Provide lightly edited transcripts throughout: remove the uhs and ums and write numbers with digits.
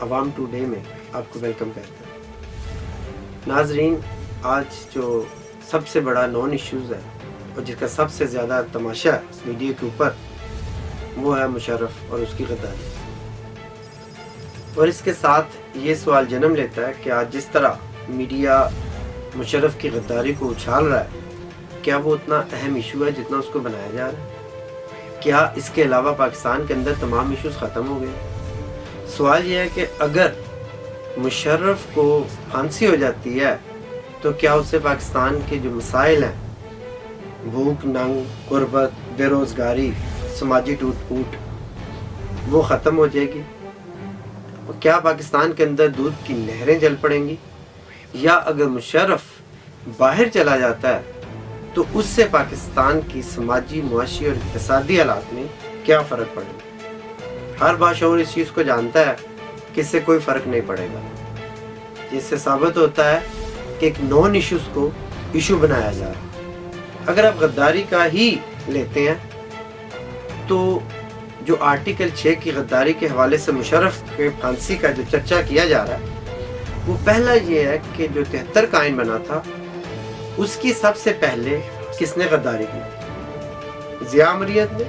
عوام ٹوڈے میں آپ کو ویلکم کرتا ہے۔ ناظرین، آج جو سب سے بڑا نان ایشوز ہے اور جس کا سب سے زیادہ تماشا ہے میڈیا کے اوپر، وہ ہے مشرف اور اس کی غداری۔ اور اس کے ساتھ یہ سوال جنم لیتا ہے کہ آج جس طرح میڈیا مشرف کی غداری کو اچھال رہا ہے، کیا وہ اتنا اہم ایشو ہے جتنا اس کو بنایا جا رہا ہے؟ کیا اس کے علاوہ پاکستان کے اندر تمام ایشوز ختم ہو گئے؟ سوال یہ ہے کہ اگر مشرف کو پھانسی ہو جاتی ہے تو کیا اسے پاکستان کے جو مسائل ہیں، بھوک، ننگ، غربت، بے روزگاری، سماجی ٹوٹ پھوٹ، وہ ختم ہو جائے گی؟ اور کیا پاکستان کے اندر دودھ کی نہریں جل پڑیں گی؟ یا اگر مشرف باہر چلا جاتا ہے تو اس سے پاکستان کی سماجی، معاشی اور اقتصادی حالات میں کیا فرق پڑے گا؟ ہر باشعور اس چیز کو جانتا ہے کہ اس سے کوئی فرق نہیں پڑے گا۔ جس سے ثابت ہوتا ہے کہ ایک نان ایشوز کو ایشو بنایا جا رہا ہے۔ اگر آپ غداری کا ہی لیتے ہیں تو جو آرٹیکل 6 کی غداری کے حوالے سے مشرف کے پھانسی کا جو چرچا کیا جا رہا ہے، وہ پہلا یہ ہے کہ جو 73 کا آئین بنا تھا، اس کی سب سے پہلے کس نے غداری کی تھی؟ ضیاء عامریت نے۔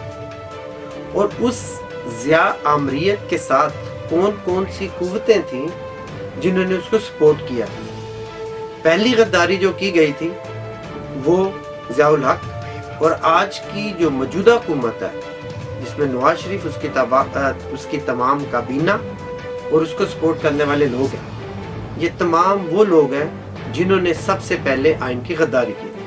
اور اس ضیاء عامریت کے ساتھ کون کون سی قوتیں تھیں جنہوں نے اس کو سپورٹ کیا؟ پہلی غداری جو کی گئی تھی وہ ضیاء الحق اور آج کی جو موجودہ حکومت ہے، جس میں نواز شریف اس کی تمام کابینہ اور اس کو سپورٹ کرنے والے لوگ ہیں، یہ تمام وہ لوگ ہیں جنہوں نے سب سے پہلے آئین کی غداری کی تھی۔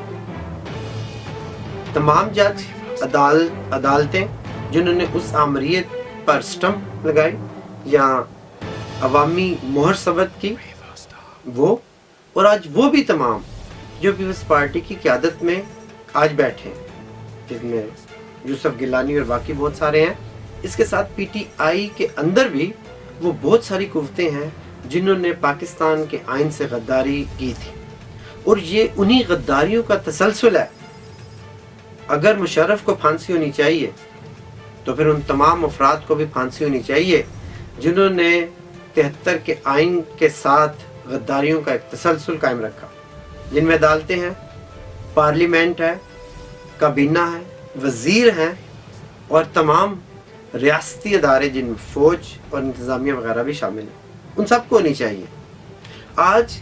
تمام جج، عدالتیں جنہوں نے اس آمریت پر سٹمپ لگائی یا عوامی مہر ثبت کی، وہ اور آج وہ بھی تمام جو پیپلز پارٹی کی قیادت میں آج بیٹھے ہیں، جس میں یوسف گیلانی اور باقی بہت سارے ہیں۔ اس کے ساتھ پی ٹی آئی کے اندر بھی وہ بہت ساری قوتیں ہیں جنہوں نے پاکستان کے آئین سے غداری کی تھی، اور یہ انہی غداریوں کا تسلسل ہے۔ اگر مشرف کو پھانسی ہونی چاہیے تو پھر ان تمام افراد کو بھی پھانسی ہونی چاہیے جنہوں نے 73 کے آئین کے ساتھ غداریوں کا ایک تسلسل قائم رکھا، جن میں عدالتیں ہیں، پارلیمنٹ ہے، کابینہ ہے، وزیر ہیں اور تمام ریاستی ادارے جن میں فوج اور انتظامیہ وغیرہ بھی شامل ہیں، ان سب کو ہونی چاہیے۔ آج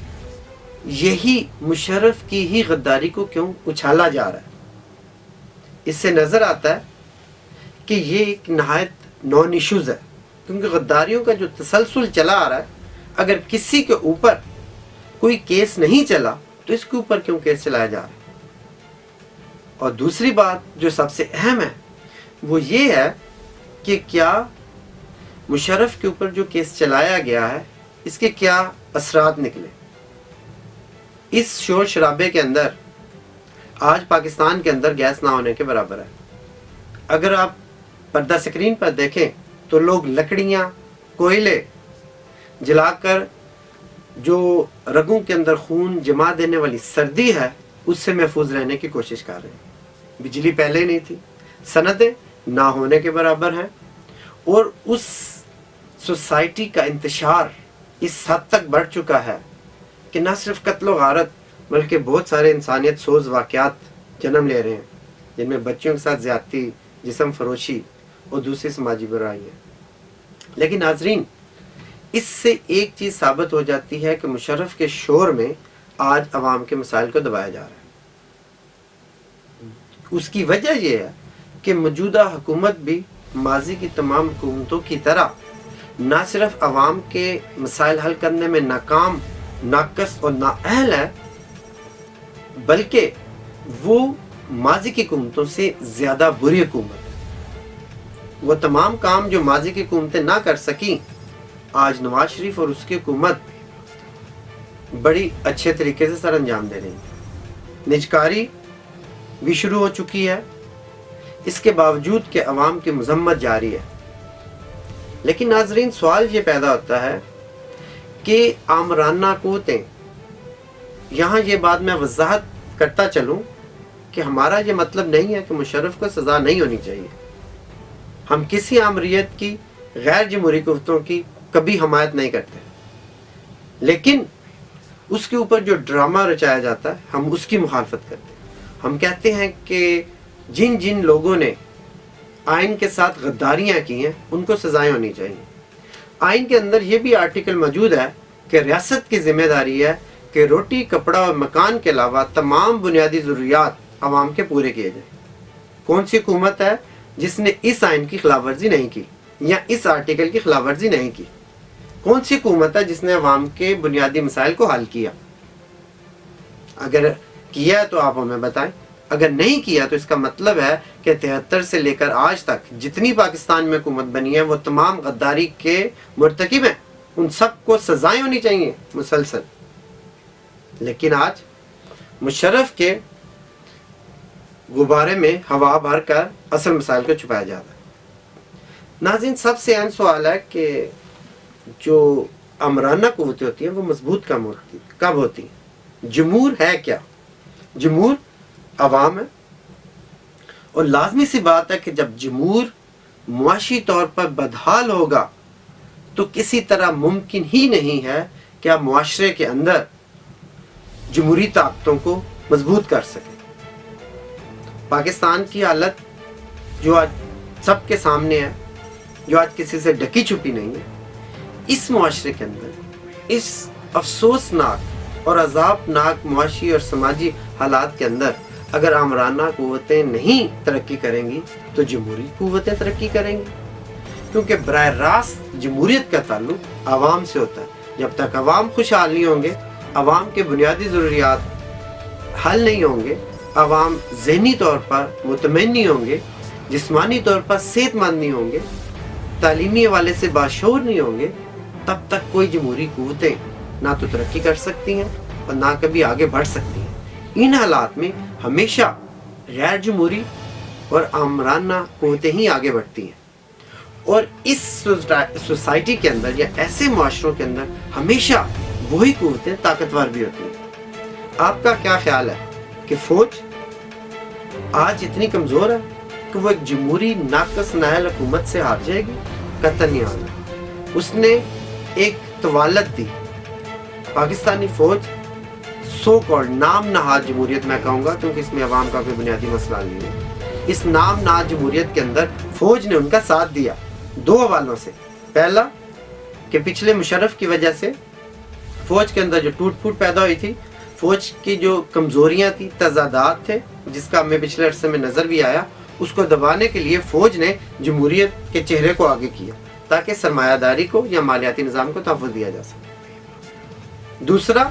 یہی مشرف کی ہی غداری کو کیوں اچھالا جا رہا ہے؟ اس سے نظر آتا ہے کہ یہ ایک نہایت نان ایشوز ہے، کیونکہ غداریوں کا جو تسلسل چلا آ رہا ہے، اگر کسی کے اوپر کوئی کیس نہیں چلا تو اس کے اوپر کیوں کیس چلایا جا رہا ہے؟ اور دوسری بات جو سب سے اہم ہے وہ یہ ہے کہ کیا مشرف کے اوپر جو کیس چلایا گیا ہے، اس کے کیا اثرات نکلے؟ اس شور شرابے کے اندر آج پاکستان کے اندر گیس نہ ہونے کے برابر ہے۔ اگر آپ پردہ سکرین پر دیکھیں تو لوگ لکڑیاں، کوئلے جلا کر جو رگوں کے اندر خون جما دینے والی سردی ہے، اس سے محفوظ رہنے کی کوشش کر رہے ہیں۔ بجلی پہلے نہیں تھی، صنعتیں نہ ہونے کے برابر ہیں، اور اس سوسائٹی کا انتشار اس حد تک بڑھ چکا ہے کہ نہ صرف قتل و غارت بلکہ بہت سارے انسانیت سوز واقعات جنم لے رہے ہیں، جن میں بچوں کے ساتھ زیادتی، جسم فروشی اور دوسری سماجی برائیاں۔ لیکن ناظرین، اس سے ایک چیز ثابت ہو جاتی ہے کہ مشرف کے شور میں آج عوام کے مسائل کو دبایا جا رہا ہے۔ اس کی وجہ یہ ہے کہ موجودہ حکومت بھی ماضی کی تمام حکومتوں کی طرح نہ صرف عوام کے مسائل حل کرنے میں ناکام، ناقص اور نااہل ہے، بلکہ وہ ماضی کی حکومتوں سے زیادہ بری حکومت ہے۔ وہ تمام کام جو ماضی کی حکومتیں نہ کر سکیں، آج نواز شریف اور اس کی حکومت بڑی اچھے طریقے سے سر انجام دے رہی ہے۔ نجکاری بھی شروع ہو چکی ہے، اس کے باوجود کہ عوام کی مذمت جاری ہے۔ لیکن ناظرین، سوال یہ پیدا ہوتا ہے کہ آمرانہ قوتیں، یہاں یہ بات میں وضاحت کرتا چلوں کہ ہمارا یہ مطلب نہیں ہے کہ مشرف کو سزا نہیں ہونی چاہیے۔ ہم کسی آمریت کی، غیر جمہوری قوتوں کی کبھی حمایت نہیں کرتے، لیکن اس کے اوپر جو ڈرامہ رچایا جاتا ہے ہم اس کی مخالفت کرتے ہیں۔ ہم کہتے ہیں کہ جن جن لوگوں نے آئین کے ساتھ غداریاں کی ہیں ان کو سزائیں ہونی چاہیے۔ آئین کے اندر یہ بھی آرٹیکل موجود ہے کہ ریاست کی ذمہ داری ہے کہ روٹی، کپڑا اور مکان کے علاوہ تمام بنیادی ضروریات عوام کے پورے کیے جائیں۔ کون سی حکومت ہے جس نے اس آئین کی خلاف ورزی نہیں کی یا اس آرٹیکل کی خلاف ورزی نہیں کی؟ کون سی حکومت ہے جس نے عوام کے بنیادی مسائل کو حل کیا؟ اگر کیا ہے تو آپ ہمیں بتائیں، اگر نہیں کیا تو اس کا مطلب ہے کہ 73 سے لے کر آج تک جتنی پاکستان میں حکومت بنی ہے وہ تمام غداری کے مرتکب ہیں، ان سب کو سزائیں ہونی چاہیے مسلسل۔ لیکن آج مشرف کے غبارے میں ہوا بھر کر اصل مسائل کو چھپایا جاتا ہے۔ ناظرین، سب سے اہم سوال ہے کہ جو امرانہ قوتیں ہوتی ہیں وہ مضبوط کب ہوتی ہیں؟ جمہور ہے کیا؟ جمہور عوام ہے، اور لازمی سی بات ہے کہ جب جمہور معاشی طور پر بدحال ہوگا تو کسی طرح ممکن ہی نہیں ہے کہ آپ معاشرے کے اندر جمہوری طاقتوں کو مضبوط کر سکیں۔ پاکستان کی حالت جو آج سب کے سامنے ہے، جو آج کسی سے ڈکی چھپی نہیں ہے، اس معاشرے کے اندر اس افسوسناک اور عذابناک معاشی اور سماجی حالات کے اندر اگر آمرانہ قوتیں نہیں ترقی کریں گی تو جمہوری قوتیں ترقی کریں گی، کیونکہ براہ راست جمہوریت کا تعلق عوام سے ہوتا ہے۔ جب تک عوام خوشحال نہیں ہوں گے، عوام کے بنیادی ضروریات حل نہیں ہوں گے، عوام ذہنی طور پر مطمئن نہیں ہوں گے، جسمانی طور پر صحت مند نہیں ہوں گے، تعلیمی حوالے سے باشعور نہیں ہوں گے، تب تک کوئی جمہوری قوتیں نہ تو ترقی کر سکتی ہیں اور نہ کبھی آگے بڑھ سکتی ہیں۔ ان حالات میں ہمیشہ غیر جمہوری اور آمرانہ قوتیں ہی آگے بڑھتی ہیں، اور اس سوسائٹی کے اندر یا ایسے معاشروں کے اندر ہمیشہ وہی قوتیں طاقتور بھی ہوتی ہیں۔ آپ کا کیا خیال ہے کہ فوج آج اتنی کمزور ہے کہ وہ ایک جمہوری ناقص نااہل حکومت سے ہار جائے گی؟ قطعاً نہیں ہارنا۔ اس نے ایک طوالت دی۔ پاکستانی فوج سو کالڈ نام نہاد جمہوریت میں کہوں گا، کیونکہ اس میں عوام کا کوئی بنیادی مسئلہ نہیں ہے، اس نام نہاد جمہوریت کے اندر فوج نے ان کا ساتھ دیا دو حوالوں سے۔ پہلا کہ پچھلے مشرف کی وجہ سے فوج کے اندر جو ٹوٹ پھوٹ پیدا ہوئی تھی، فوج کی جو کمزوریاں تھی، تضادات تھے، جس کا ہمیں پچھلے عرصے میں نظر بھی آیا، اس کو دبانے کے لیے فوج نے جمہوریت کے چہرے کو آگے کیا تاکہ سرمایہ داری کو یا مالیاتی نظام کو تحفظ دیا جا سکے۔ دوسرا،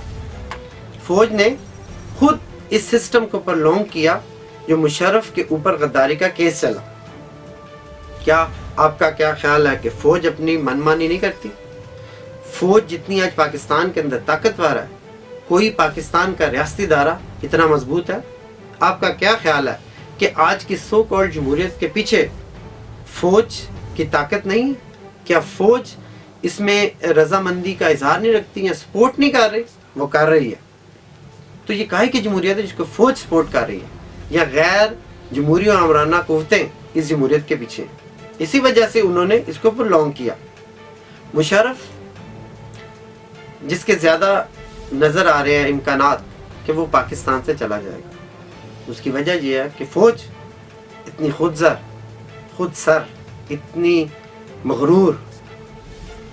فوج نے خود اس سسٹم کو پرلونگ کیا جو مشرف کے اوپر غداری کا کیس چلا۔ کیا آپ کا کیا خیال ہے کہ فوج اپنی منمانی نہیں کرتی؟ فوج جتنی آج پاکستان کے اندر طاقتور ہے، کوئی پاکستان کا ریاستی ادارہ اتنا مضبوط ہے؟ آپ کا کیا خیال ہے کہ آج کی سو کالڈ جمہوریت کے پیچھے فوج کی طاقت نہیں ہے؟ کیا فوج اس میں رضامندی کا اظہار نہیں رکھتی یا سپورٹ نہیں کر رہی؟ وہ کر رہی ہے۔ تو یہ کہے کہ جمہوریت ہے جس کو فوج سپورٹ کر رہی ہے، یا غیر جمہوری اور آمرانہ قوتیں اس جمہوریت کے پیچھے؟ اسی وجہ سے انہوں نے اس کو پرلونگ کیا۔ مشرف جس کے زیادہ نظر آ رہے ہیں امکانات کہ وہ پاکستان سے چلا جائے گا، اس کی وجہ یہ ہے کہ فوج اتنی خود سر، اتنی مغرور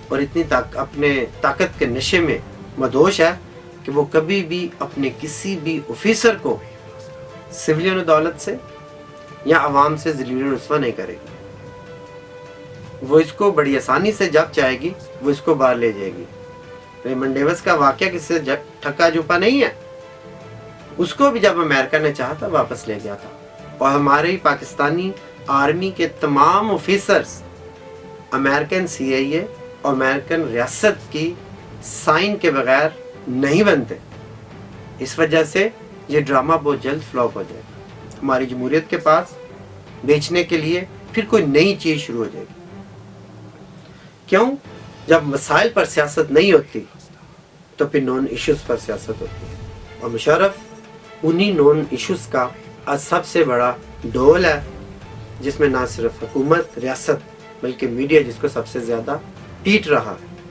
اور اتنی اپنے طاقت کے نشے میں مدہوش ہے کہ وہ کبھی بھی اپنے کسی بھی آفیسر کو سویلین دولت سے یا عوام سے ذلیل و رسوا نہیں کرے گی۔ وہ اس کو بڑی آسانی سے جب چاہے گی وہ اس کو باہر لے جائے گی۔ ریمنڈ ڈیوس کا واقعہ کس سے ٹھکا جھپا نہیں ہے، اس کو بھی جب امریکہ نے چاہا تھا واپس لے گیا تھا، اور ہماری پاکستانی آرمی کے تمام آفیسرز امریکن سی آئی اے اور امریکن ریاست کی سائن کے بغیر نہیں بنتے۔ اس وجہ سے یہ ڈرامہ بہت جلد فلاپ ہو جائے گا۔ ہماری جمہوریت کے پاس بیچنے کے لیے پھر کوئی نئی چیز شروع ہو جائے گی۔ کیوں؟ جب مسائل پر سیاست نہیں ہوتی تو پھر نون ایشوز پر سیاست ہوتی ہے، اور مشرف انہی نون ایشوز کا آج سب سے بڑا ڈول ہے، جس میں نہ صرف حکومت، ریاست، بلکہ میڈیا جس کو سب سے زیادہ پیٹ رہا ہے۔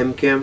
MQM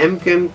MQM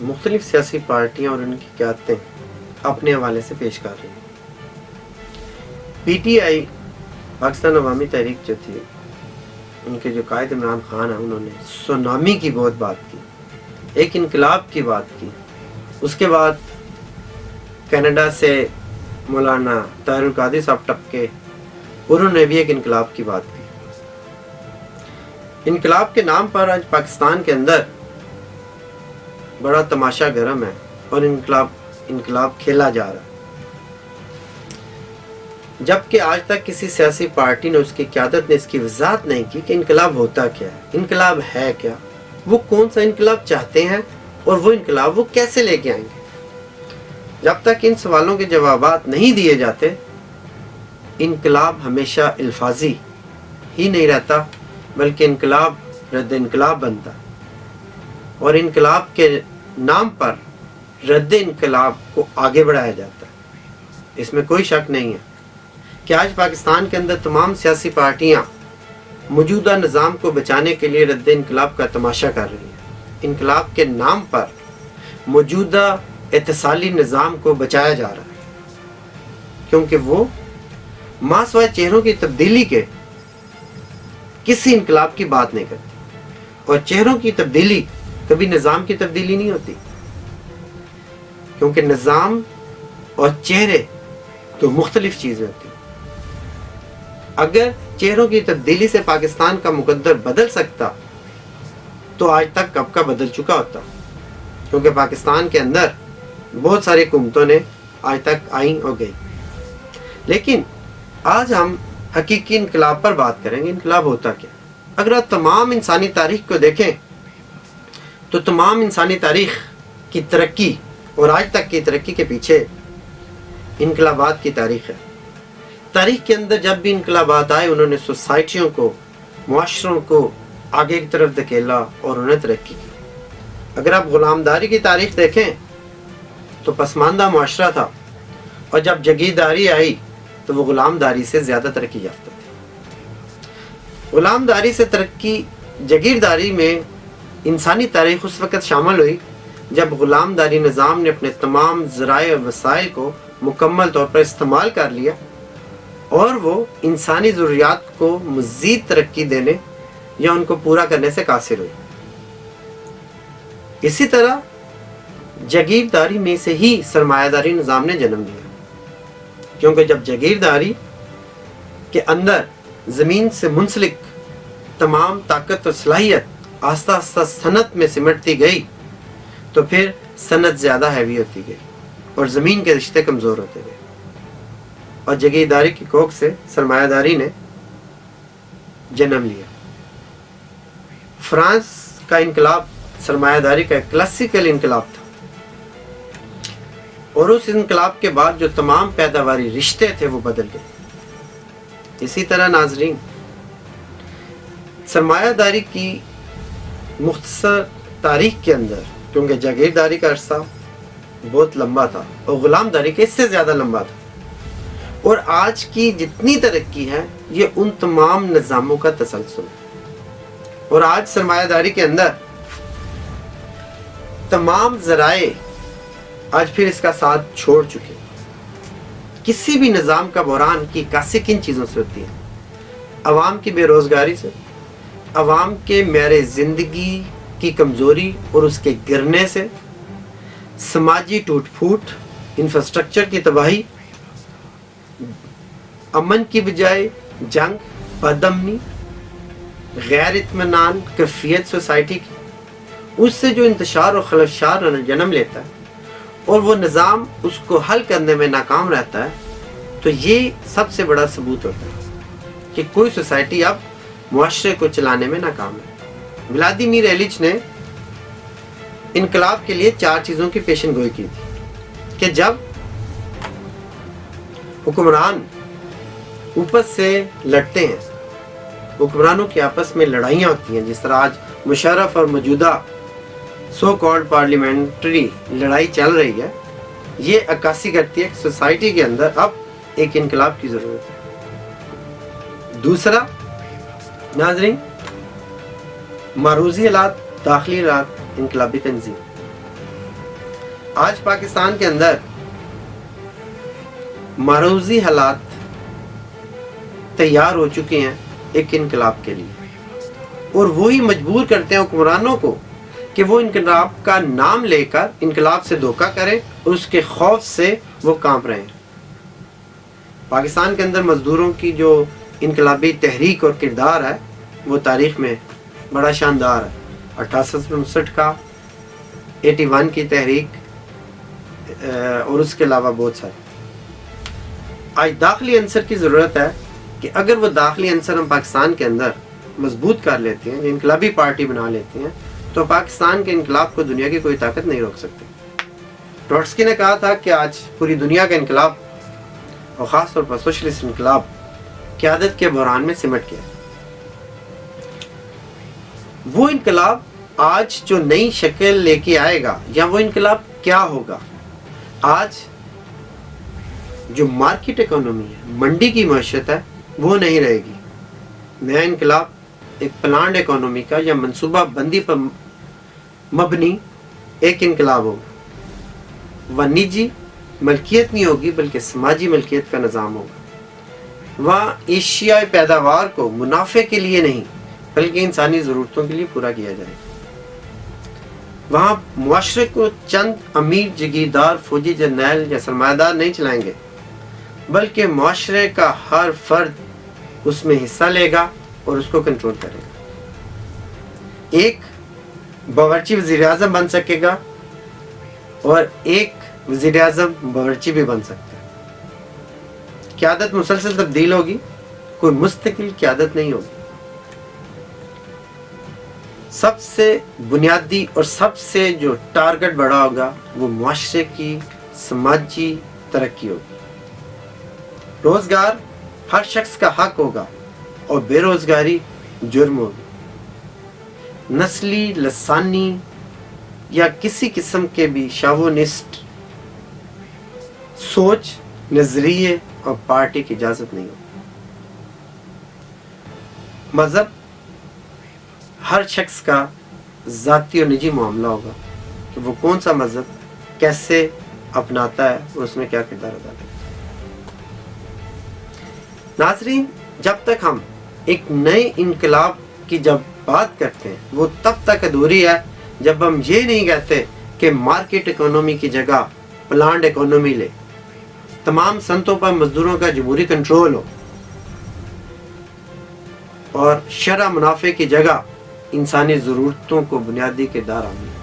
مختلف سیاسی پارٹیاں اور ان کی قیادتیں اپنے حوالے سے پیش کر رہی ہیں۔ پی ٹی آئی پاکستان عوامی تحریک جو تھی، ان کے جو قائد عمران خان ہیں، انہوں نے سونامی کی بہت بات کی، ایک انقلاب کی بات کی۔ اس کے بعد کینیڈا سے مولانا طاہر القادری صاحب ٹپکے، انہوں نے بھی ایک انقلاب کی بات کی۔ انقلاب کے نام پر آج پاکستان کے اندر بڑا تماشا گرم ہے اور انقلاب کھیلا جا رہا ہے، جبکہ آج تک کسی سیاسی پارٹی نے، اس کی قیادت نے اس کی وضاحت نہیں کی کہ انقلاب ہوتا کیا ہے، انقلاب ہے کیا، وہ کون سا انقلاب چاہتے ہیں اور وہ انقلاب وہ کیسے لے کے آئیں گے۔ جب تک ان سوالوں کے جوابات نہیں دیے جاتے، انقلاب ہمیشہ الفاظی ہی نہیں رہتا، بلکہ انقلاب رد انقلاب بنتا، اور انقلاب کے نام پر رد انقلاب کو آگے بڑھایا جاتا ہے۔ اس میں کوئی شک نہیں ہے کہ آج پاکستان کے اندر تمام سیاسی پارٹیاں موجودہ نظام کو بچانے کے لیے رد انقلاب کا تماشا کر رہی ہیں۔ انقلاب کے نام پر موجودہ اتصالی نظام کو بچایا جا رہا ہے، کیونکہ وہ ماں سوائے چہروں کی تبدیلی کے کسی انقلاب کی بات نہیں کرتی، اور چہروں کی تبدیلی کبھی نظام کی تبدیلی نہیں ہوتی، کیونکہ نظام اور چہرے تو مختلف چیزیں ہوتی ہیں۔ اگر چہروں کی تبدیلی سے پاکستان کا مقدر بدل سکتا تو آج تک کب کا بدل چکا ہوتا، کیونکہ پاکستان کے اندر بہت ساری حکومتوں نے آج تک آئیں اور گئی۔ لیکن آج ہم حقیقی انقلاب پر بات کریں گے۔ انقلاب ہوتا کیا؟ اگر آپ تمام انسانی تاریخ کو دیکھیں تو تمام انسانی تاریخ کی ترقی اور آج تک کی ترقی کے پیچھے انقلابات کی تاریخ ہے۔ تاریخ کے اندر جب بھی انقلابات آئے، انہوں نے سوسائٹیوں کو، معاشروں کو آگے کی طرف دھکیلا اور انہیں ترقی کی۔ اگر آپ غلامداری کی تاریخ دیکھیں تو پسماندہ معاشرہ تھا، اور جب جگیرداری آئی تو وہ غلامداری سے زیادہ ترقی یافتہ تھی۔ غلامداری سے ترقی، جگیرداری میں انسانی تاریخ اس وقت شامل ہوئی جب غلامداری نظام نے اپنے تمام ذرائع و وسائل کو مکمل طور پر استعمال کر لیا، اور وہ انسانی ضروریات کو مزید ترقی دینے یا ان کو پورا کرنے سے قاصر ہوئی۔ اسی طرح جگیرداری میں سے ہی سرمایہ داری نظام نے جنم لیا، کیونکہ جب جگیرداری کے اندر زمین سے منسلک تمام طاقت اور صلاحیت آہستہ آہستہ صنعت میں سمٹتی گئی تو پھر صنعت زیادہ ہیوی ہوتی گئی اور زمین کے رشتے کمزور ہوتے گئے، اور جگیرداری کی کوکھ سے سرمایہ داری نے جنم لیا۔ فرانس کا انقلاب سرمایہ داری کا ایک کلاسیکل انقلاب تھا، اور اس انقلاب کے بعد جو تمام پیداواری رشتے تھے وہ بدل گئے۔ اسی طرح ناظرین، سرمایہ داری کی مختصر تاریخ کے اندر، کیونکہ جاگیرداری کا عرصہ بہت لمبا تھا اور غلامداری کے اس سے زیادہ لمبا تھا، اور آج کی جتنی ترقی ہے یہ ان تمام نظاموں کا تسلسل ہے۔ اور آج سرمایہ داری کے اندر تمام ذرائع آج پھر اس کا ساتھ چھوڑ چکے۔ کسی بھی نظام کا بحران کی عکاسی کن چیزوں سے ہوتی ہے؟ عوام کی بے روزگاری سے، عوام کے معیار زندگی کی کمزوری اور اس کے گرنے سے، سماجی ٹوٹ پھوٹ، انفراسٹرکچر کی تباہی، امن کی بجائے جنگ، بد امنی، غیر اطمینان، کیفیت سوسائٹی کی، اس سے جو انتشار اور خلفشار جنم لیتا ہے اور وہ نظام اس کو حل کرنے میں ناکام رہتا ہے، تو یہ سب سے بڑا ثبوت ہوتا ہے کہ کوئی سوسائٹی اب معاشرے کو چلانے میں ناکام ہے۔ ولادیمیر ایلچ نے انقلاب کے لیے 4 چیزوں کی پیشن گوئی کی تھی کہ جب حکمران اوپر سے لڑتے ہیں، حکمرانوں کی آپس میں لڑائیاں ہوتی ہیں، جس طرح آج مشرف اور موجودہ سو کالڈ پارلیمنٹری لڑائی چل رہی ہے، یہ عکاسی کرتی ہے کہ سوسائٹی کے اندر اب ایک انقلاب کی ضرورت ہے۔ دوسرا ناظرین، معروضی حالات، داخلی حالات، انقلابی تنظیم۔ آج پاکستان کے اندر معروضی حالات تیار ہو چکے ہیں ایک انقلاب کے لیے، اور وہی مجبور کرتے ہیں حکمرانوں کو کہ وہ انقلاب کا نام لے کر انقلاب سے دھوکہ کریں، اور اس کے خوف سے وہ کانپ رہے ہیں۔ پاکستان کے اندر مزدوروں کی جو انقلابی تحریک اور کردار ہے وہ تاریخ میں بڑا شاندار ہے۔ 1859 کا 81 کی تحریک اور اس کے علاوہ بہت سارے۔ آج داخلی عنصر کی ضرورت ہے کہ اگر وہ داخلی عنصر ہم پاکستان کے اندر مضبوط کر لیتے ہیں، انقلابی پارٹی بنا لیتے ہیں، تو پاکستان کے انقلاب کو دنیا کی کوئی طاقت نہیں روک سکتی۔ ٹروٹسکی نے کہا تھا کہ آج پوری دنیا کا انقلاب اور خاص طور پر سوشلسٹ انقلاب قیادت کے بحران میں سمٹ گیا۔ وہ انقلاب آج جو نئی شکل لے کے آئے گا، یا وہ انقلاب کیا ہوگا؟ آج جو مارکیٹ اکانومی ہے، منڈی کی معیشت ہے، وہ نہیں رہے گی۔ نیا انقلاب ایک پلانڈ اکانومی کا یا منصوبہ بندی پر مبنی ایک انقلاب ہوگا۔ وہ نجی ملکیت نہیں ہوگی بلکہ سماجی ملکیت کا نظام ہوگا۔ وہاں اشیاء پیداوار کو منافع کے لیے نہیں بلکہ انسانی ضرورتوں کے لیے پورا کیا جائے گا۔ وہاں معاشرے کو چند امیر جگیردار فوجی جرنیل یا سرمایہ دار نہیں چلائیں گے، بلکہ معاشرے کا ہر فرد اس میں حصہ لے گا اور اس کو کنٹرول کرے گا۔ ایک باورچی وزیر اعظم بن سکے گا اور ایک وزیر اعظم باورچی بھی بن سکتا ہے۔ قیادت مسلسل تبدیل ہوگی، کوئی مستقل قیادت نہیں ہوگی۔ سب سے بنیادی اور سب سے جو ٹارگٹ بڑا ہوگا وہ معاشرے کی سماجی ترقی ہوگی۔ روزگار ہر شخص کا حق ہوگا اور بے روزگاری جرم ہوگی۔ نسلی، لسانی یا کسی قسم کے بھی شاونسٹ سوچ، نظریے اور پارٹی کی اجازت نہیں ہوگی۔ مذہب ہر شخص کا ذاتی اور نجی معاملہ ہوگا کہ وہ کون سا مذہب کیسے اپناتا ہے اور اس میں کیا کردار ادا کرتا ہے۔ ناظرین، جب تک ہم ایک نئے انقلاب کی جب بات کرتے ہیں وہ تب تک ادھوری ہے جب ہم یہ نہیں کہتے کہ مارکیٹ اکانومی کی جگہ پلانڈ اکانومی لے، تمام صنعتوں پر مزدوروں کا جمہوری کنٹرول ہو، اور شرع منافع کی جگہ انسانی ضرورتوں کو بنیادی کردار عامل ہو۔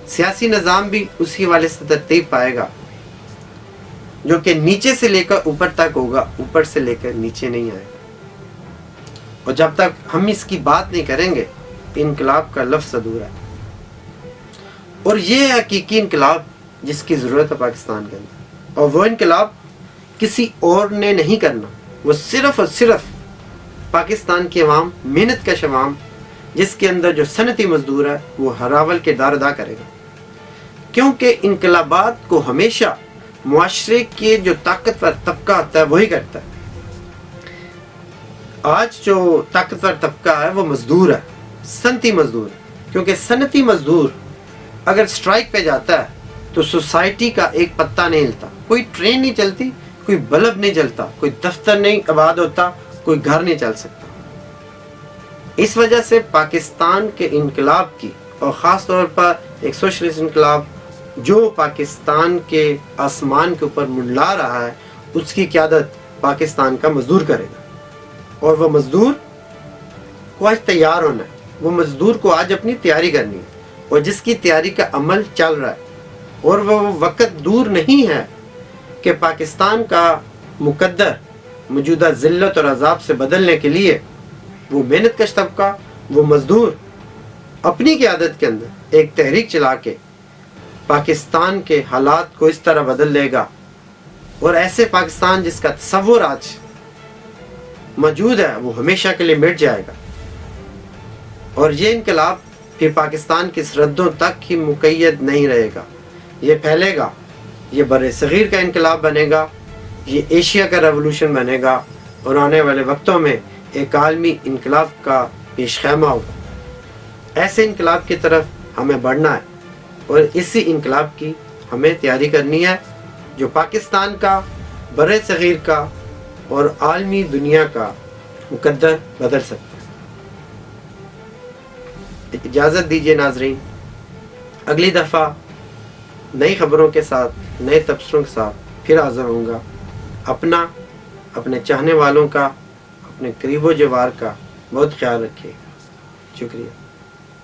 سیاسی نظام بھی اسی حوالے سے ترتیب پائے گا جو کہ نیچے سے لے کر اوپر تک ہوگا، اوپر سے لے کر نیچے نہیں آئے گا۔ اور جب تک ہم اس کی بات نہیں کریں گے انقلاب کا لفظ ادھورا ہے۔ اور یہ حقیقی انقلاب جس کی ضرورت ہے پاکستان کے اندر، اور وہ انقلاب کسی اور نے نہیں کرنا، وہ صرف اور صرف پاکستان کی عوام، محنت کش عوام، جس کے اندر جو صنعتی مزدور ہے وہ ہراول کردار ادا کرے گا۔ کیونکہ انقلابات کو ہمیشہ معاشرے کے جو طاقتور طبقہ ہوتا ہے وہی کرتا ہے۔ آج جو طاقتور طبقہ ہے وہ مزدور ہے، صنعتی مزدور ہے، کیونکہ صنعتی مزدور اگر سٹرائک پہ جاتا ہے تو سوسائٹی کا ایک پتہ نہیں ہلتا، کوئی ٹرین نہیں چلتی، کوئی بلب نہیں جلتا، کوئی دفتر نہیں آباد ہوتا، کوئی گھر نہیں چل سکتا۔ اس وجہ سے پاکستان کے انقلاب کی، اور خاص طور پر ایک سوشلسٹ انقلاب جو پاکستان کے آسمان کے اوپر منڈلا رہا ہے، اس کی قیادت پاکستان کا مزدور کرے گا۔ اور وہ مزدور کو آج تیار ہونا ہے، وہ مزدور کو آج اپنی تیاری کرنی ہے، اور جس کی تیاری کا عمل چل رہا ہے، اور وہ وقت دور نہیں ہے کہ پاکستان کا مقدر موجودہ ذلت اور عذاب سے بدلنے کے لیے وہ محنت کش طبقہ، وہ مزدور اپنی قیادت کے اندر ایک تحریک چلا کے پاکستان کے حالات کو اس طرح بدل دے گا، اور ایسے پاکستان جس کا تصور آج موجود ہے وہ ہمیشہ کے لیے مٹ جائے گا۔ اور یہ انقلاب پھر پاکستان کی سرحدوں تک ہی مقید نہیں رہے گا، یہ پھیلے گا، یہ بر صغیر کا انقلاب بنے گا، یہ ایشیا کا ریولوشن بنے گا، اور آنے والے وقتوں میں ایک عالمی انقلاب کا پیش خیمہ ہوگا۔ ایسے انقلاب کی طرف ہمیں بڑھنا ہے، اور اسی انقلاب کی ہمیں تیاری کرنی ہے جو پاکستان کا، بر صغیر کا اور عالمی دنیا کا مقدر بدل سکتا ہے۔ اجازت دیجیے ناظرین، اگلی دفعہ نئی خبروں کے ساتھ، نئے تبصروں کے ساتھ پھر حاضر ہوں گا۔ اپنا، اپنے چاہنے والوں کا، اپنے قریب و جوار کا بہت خیال رکھیے۔ شکریہ۔